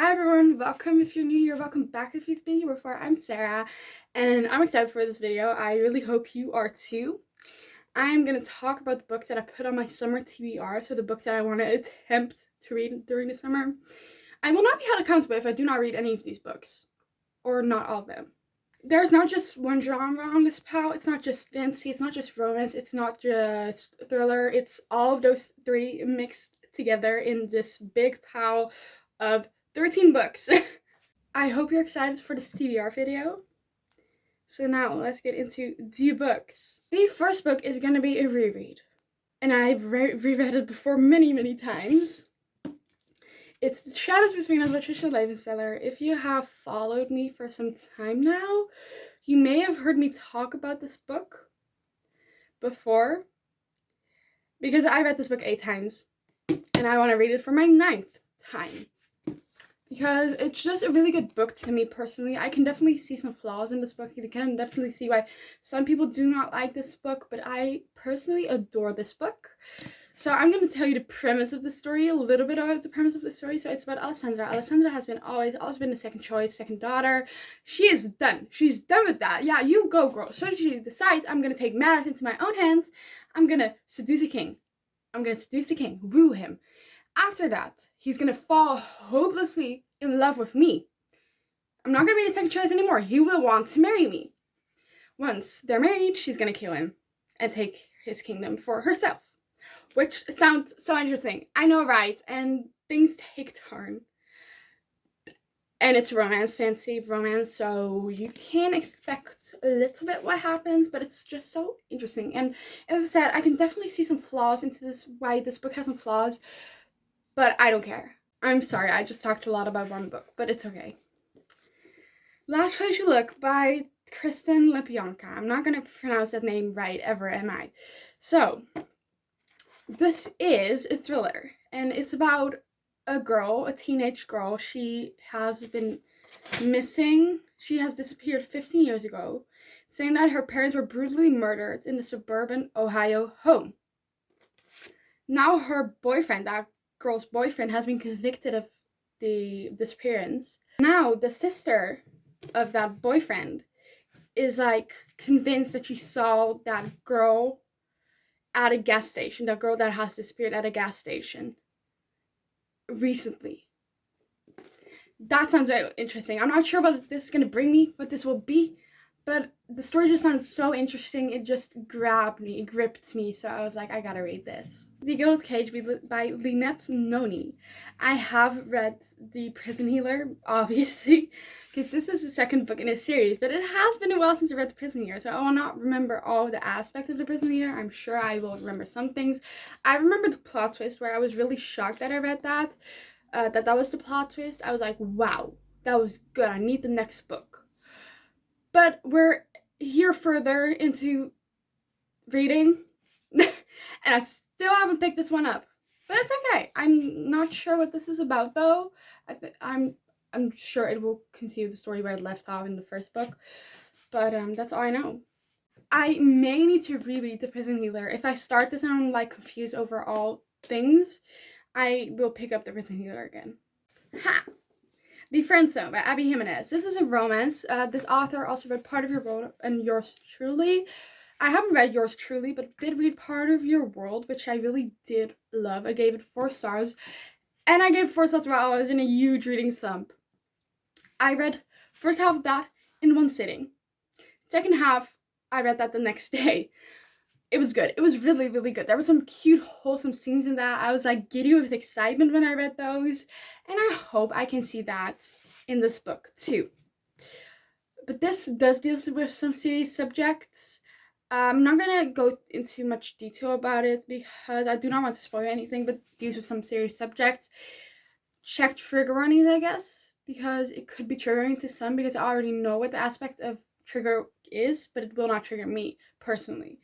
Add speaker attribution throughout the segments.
Speaker 1: Hi everyone, welcome if you're new here, welcome back if you've been here before. I'm Sarah, and I'm excited for this video. I really hope you are too. I'm going to talk about the books that I put on my summer TBR, so the books that I want to attempt to read during the summer. I will not be held accountable if I do not read any of these books, or not all of them. There's not just one genre on this pile. It's not just fantasy, it's not just romance, it's not just thriller. It's all of those three mixed together in this big pile of 13 books. I hope you're excited for this TBR video. So now let's get into the books. The first book is going to be a reread. And I've reread it before many times. It's The Shadows Between Us by Trisha Levenseller. If you have followed me for some time now, you may have heard me talk about this book before. Because I read this book 8 times. And I want to read it for my 9th time. Because it's just a really good book to me personally. I can definitely see some flaws in this book. You can definitely see why some people do not like this book, but I personally adore this book. So I'm going to tell you the premise of the story, a little bit about the premise of the story. So it's about Alessandra. Alessandra has been always been the second choice, second daughter. She is done. She's done with that. Yeah, you go, girl. So she decides, I'm going to take matters into my own hands. I'm going to seduce a king. I'm going to seduce the king, woo him. After that, he's going to fall hopelessly in love with me. I'm not going to be the second choice anymore. He will want to marry me. Once they're married, she's going to kill him and take his kingdom for herself. Which sounds so interesting. I know, right? And things take a turn. And it's romance, fantasy romance, so you can expect a little bit what happens, but it's just so interesting. And as I said, I can definitely see some flaws into this, why this book has some flaws. But I don't care. I'm sorry, I just talked a lot about one book, but it's okay. Last Place You Look by Kristen Lipionka. I'm not going to pronounce that name right ever, am I? So, this is a thriller, and it's about a girl, a teenage girl. She has been missing. She has disappeared 15 years ago, saying that her parents were brutally murdered in the suburban Ohio home. Now her boyfriend, that girl's boyfriend, has been convicted of the disappearance. Now the sister of that boyfriend is like convinced that she saw that girl at a gas station, that girl that has disappeared at a gas station recently. That sounds very interesting. I'm not sure what this is going to bring me, what this will be, but the story just sounded so interesting. It just grabbed me, it gripped me, so I was like, I gotta read this. The Gilded Cage by Lynette Noni. I have read The Prison Healer, obviously, because this is the second book in a series, but it has been a while since I read The Prison Healer, so I will not remember all the aspects of The Prison Healer. I'm sure I will remember some things. I remember the plot twist where I was really shocked that I read that, that was the plot twist. I was like, wow, that was good. I need the next book. But we're here further into reading, and I still haven't picked this one up. But it's okay. I'm not sure what this is about, though. I'm sure it will continue the story where it left off in the first book. But that's all I know. I may need to reread The Prison Healer. If I start this and I'm like confused over all things, I will pick up The Prison Healer again. Ha! The Friend Zone by Abby Jimenez. This is a romance. This author also read Part of Your World and Yours Truly. I haven't read Yours Truly, but did read Part of Your World, which I really did love. I gave it 4 stars. And I gave 4 stars while I was in a huge reading slump. I read first half of that in one sitting. Second half, I read that the next day. It was good. It was really good. There were some cute, wholesome scenes in that. I was like giddy with excitement when I read those. And I hope I can see that in this book too. But this does deal with some serious subjects. I'm not going to go into much detail about it because I do not want to spoil anything, but it deals with some serious subjects. Check trigger warnings, I guess, because it could be triggering to some because I already know what the aspect of trigger is, but it will not trigger me personally.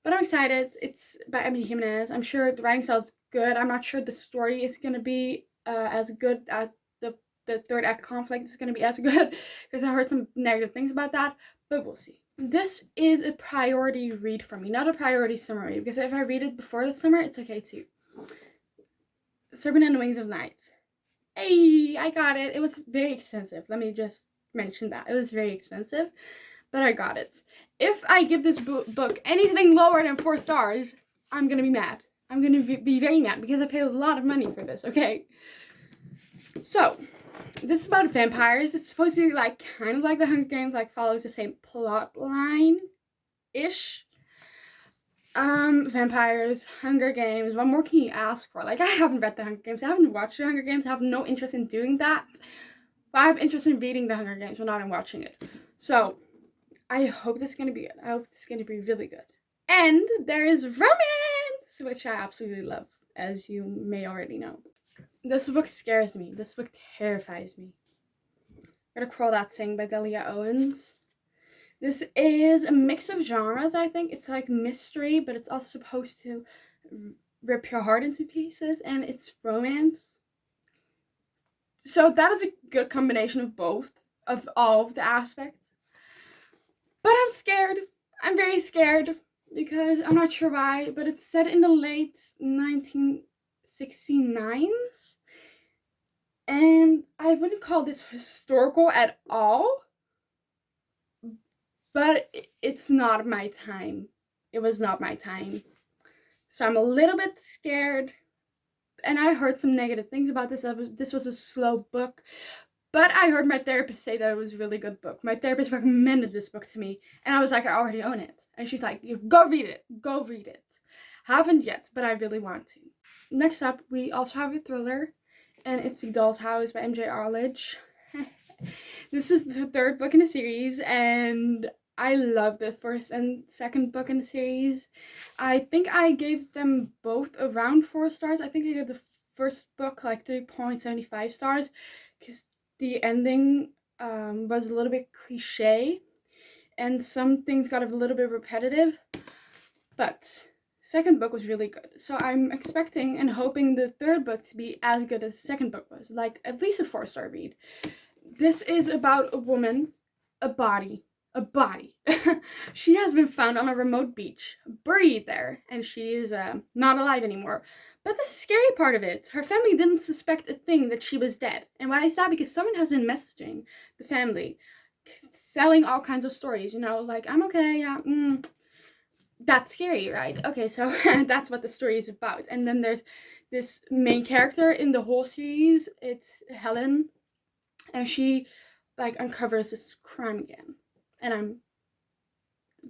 Speaker 1: But I'm excited. It's by Abby Jimenez. I'm sure the writing style is good. I'm not sure the story is going to be as good. The third act conflict is going to be as good because I heard some negative things about that. But we'll see. This is a priority read for me, not a priority summer read. Because if I read it before the summer, it's okay too. Serpent and the Wings of Night. Hey, I got it. It was very expensive. Let me just mention that. It was very expensive, but I got it. If I give this book anything lower than 4 stars, I'm gonna be mad. I'm gonna be very mad because I paid a lot of money for this, okay? So, this is about vampires. It's supposed to be like kind of like the Hunger Games, like follows the same plot line-ish. Vampires, Hunger Games, what more can you ask for? Like, I haven't read the Hunger Games, I haven't watched the Hunger Games, I have no interest in doing that. But I have interest in reading the Hunger Games, but not in watching it. So, I hope this is gonna be good. I hope this is gonna be really good. And there is romance, which I absolutely love, as you may already know. This book scares me. This book terrifies me. I'm gonna crawl that thing by Delia Owens. This is a mix of genres, I think. It's like mystery, but it's also supposed to rip your heart into pieces, and it's romance. So that is a good combination of both, of all of the aspects. But I'm scared. I'm very scared because I'm not sure why, but it's set in the late 1969s. And I wouldn't call this historical at all. But it's not my time. It was not my time. So I'm a little bit scared. And I heard some negative things about this. This was a slow book. But I heard my therapist say that it was a really good book. My therapist recommended this book to me. And I was like, I already own it. And she's like, go read it. Go read it. Haven't yet, but I really want to. Next up, we also have a thriller. And it's The Doll's House by MJ Arledge. This is the 3rd book in the series. And I love the 1st and 2nd book in the series. I think I gave them both around 4 stars. I think I gave the 1st book like 3.75 stars because the ending was a little bit cliche and some things got a little bit repetitive. But 2nd book was really good. So I'm expecting and hoping the 3rd book to be as good as the 2nd book was. Like at least a 4-star read. This is about a woman, a body. She has been found on a remote beach, buried there, and she is not alive anymore. But the scary part of it, her family didn't suspect a thing that she was dead. And why is that? Because someone has been messaging the family, selling all kinds of stories, you know, like, I'm okay, yeah, that's scary, right? Okay, so that's what the story is about. And then there's this main character in the whole series, it's Helen, and she, like, uncovers this crime again. And I'm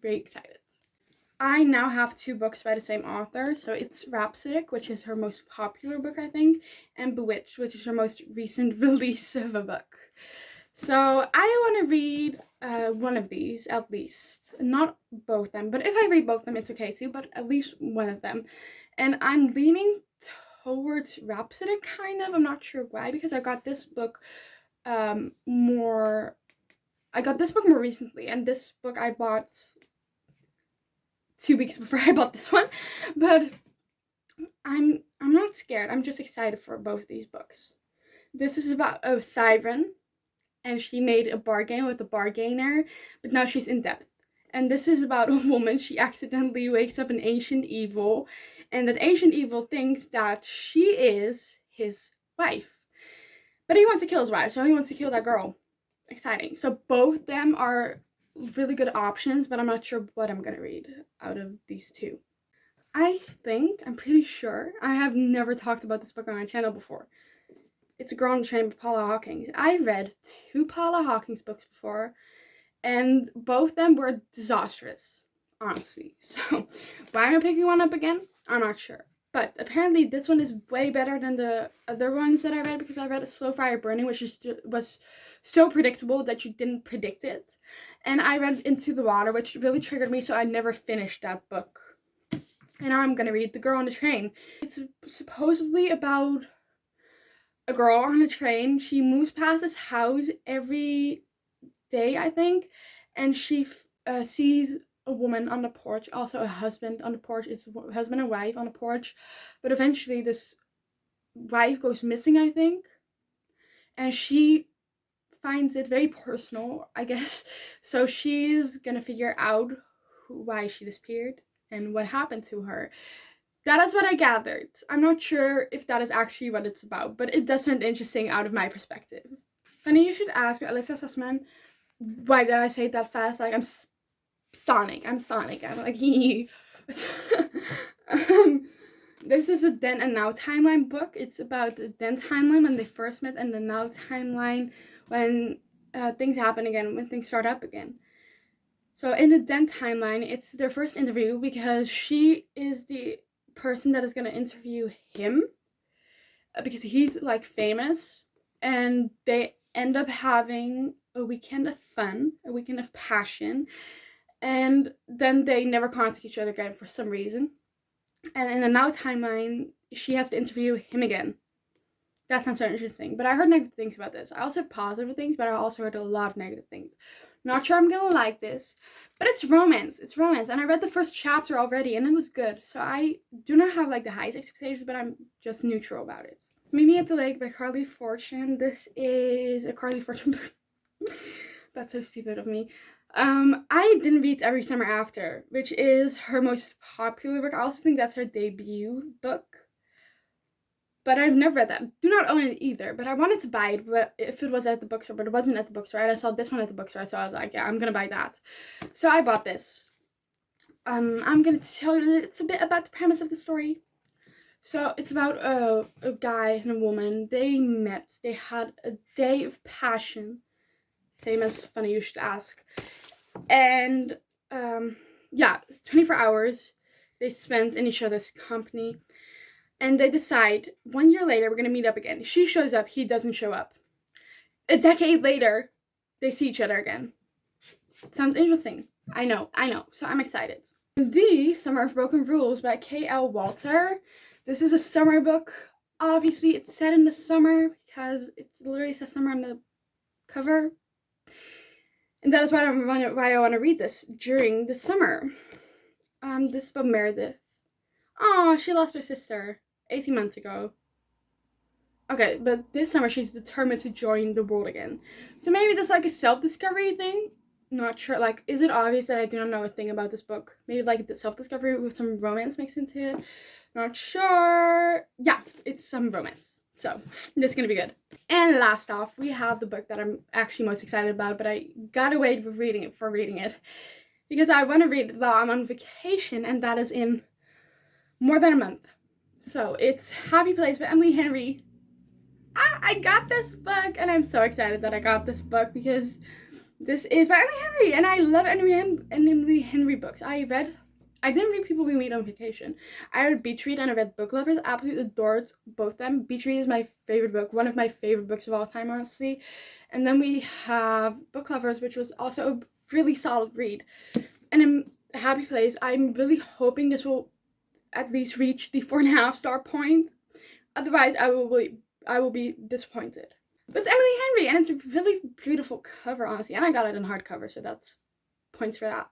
Speaker 1: very excited. I now have 2 books by the same author. So it's Rapstick, which is her most popular book, I think, and Bewitch, which is her most recent release of a book. So I want to read one of these, at least. Not both of them, but if I read both of them, it's okay too, but at least one of them. And I'm leaning towards Rapstick, kind of. I'm not sure why, because I got this book more recently, and this book I bought 2 weeks before I bought this one. But I'm not scared. I'm just excited for both these books. This is about a siren, and she made a bargain with a bargainer, but now she's in debt. And this is about a woman. She accidentally wakes up an ancient evil, and that ancient evil thinks that she is his wife. But he wants to kill his wife, so he wants to kill that girl. Exciting. So both them are really good options, but I'm not sure what I'm gonna read out of these 2. I'm pretty sure, I have never talked about this book on my channel before. It's A Girl on the Train by Paula Hawkins. I read 2 Paula Hawkins books before, and both of them were disastrous, honestly. So why am I picking one up again? I'm not sure. But apparently this one is way better than the other ones that I read, because I read A Slow Fire Burning, which was so predictable that you didn't predict it. And I read Into the Water, which really triggered me, so I never finished that book. And now I'm going to read The Girl on the Train. It's supposedly about a girl on a train. She moves past this house every day, I think, and she sees a woman on the porch, also a husband on the porch. It's a husband and wife on the porch, but eventually this wife goes missing, I think, and she finds it very personal, I guess. So she's gonna figure out why she disappeared and what happened to her. That is what I gathered. I'm not sure if that is actually what it's about, but it does sound interesting out of my perspective. Funny you should ask, Alyssa Sussman. Why did I say it that fast? Like, I'm Sonic. I'm like, this is a then and now timeline book. It's about the then timeline when they first met and the now timeline when things happen again, when things start up again. So in the then timeline, it's their first interview because she is the person that is going to interview him because he's like famous, and they end up having a weekend of fun, a weekend of passion, and then they never contact each other again for some reason. And in the now timeline, she has to interview him again. That sounds so interesting. But I heard negative things about this. I also heard positive things, but I also heard a lot of negative things. Not sure I'm gonna like this, but it's romance. It's romance, and I read the first chapter already, and it was good. So I do not have like the highest expectations, but I'm just neutral about it. Meet Me at the Lake by Carly Fortune. This is a Carly Fortune book. That's so stupid of me. I didn't read Every Summer After, which is her most popular book. I also think that's her debut book. But I've never read that. Do not own it either. But I wanted to buy it, but if it was at the bookstore, but it wasn't at the bookstore. And I saw this one at the bookstore, so I was like, yeah, I'm gonna buy that. So I bought this. I'm gonna tell you it's a bit about the premise of the story. So it's about a guy and a woman. They met. They had a day of passion. Same as Funny You Should Ask. And yeah, it's 24 hours they spent in each other's company. And they decide 1 year later we're gonna meet up again. She shows up, he doesn't show up. A decade later, they see each other again. Sounds interesting. I know. So I'm excited. The Summer of Broken Rules by K.L. Walter. This is a summer book. Obviously, it's set in the summer because it literally says summer on the cover. And that is why I want to read this during the summer. This is about Meredith. Oh, she lost her sister 18 months ago. Okay, but this summer she's determined to join the world again. So maybe there's like a self-discovery thing. Not sure. Like, is it obvious that I do not know a thing about this book? Maybe like the self-discovery with some romance mixed into it. Not sure. Yeah, it's some romance. So this is gonna be good. And last off, we have the book that I'm actually most excited about, but I gotta wait for reading it because I want to read it while I'm on vacation, and that is in more than a month. So it's Happy Place by Emily Henry. I got this book, and I'm so excited that I got this book because this is by Emily Henry, and I love Emily Henry books. I didn't read People We Meet on Vacation. I read Beach Read and I read Book Lovers. Absolutely adored both of them. Beach Read is my favorite book, one of my favorite books of all time, honestly. And then we have Book Lovers, which was also a really solid read. And in Happy Place, I'm really hoping this will at least reach the 4.5 star point. Otherwise, I will be disappointed. But it's Emily Henry, and it's a really beautiful cover, honestly. And I got it in hardcover, so that's points for that.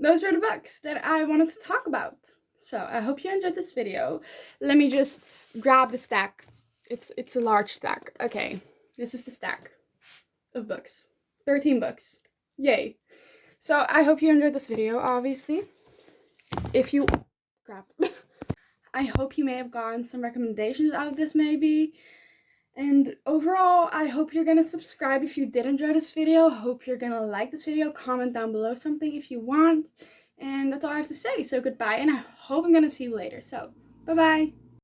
Speaker 1: Those are the books that I wanted to talk about. So I hope you enjoyed this video. Let me just grab the stack. It's a large stack. Okay, this is the stack of books. 13 books. Yay. So I hope you enjoyed this video, obviously. If you... crap. I hope you may have gotten some recommendations out of this, maybe. And overall, I hope you're going to subscribe if you did enjoy this video. Hope you're going to like this video. Comment down below something if you want. And that's all I have to say. So goodbye, and I hope I'm going to see you later. So, bye-bye.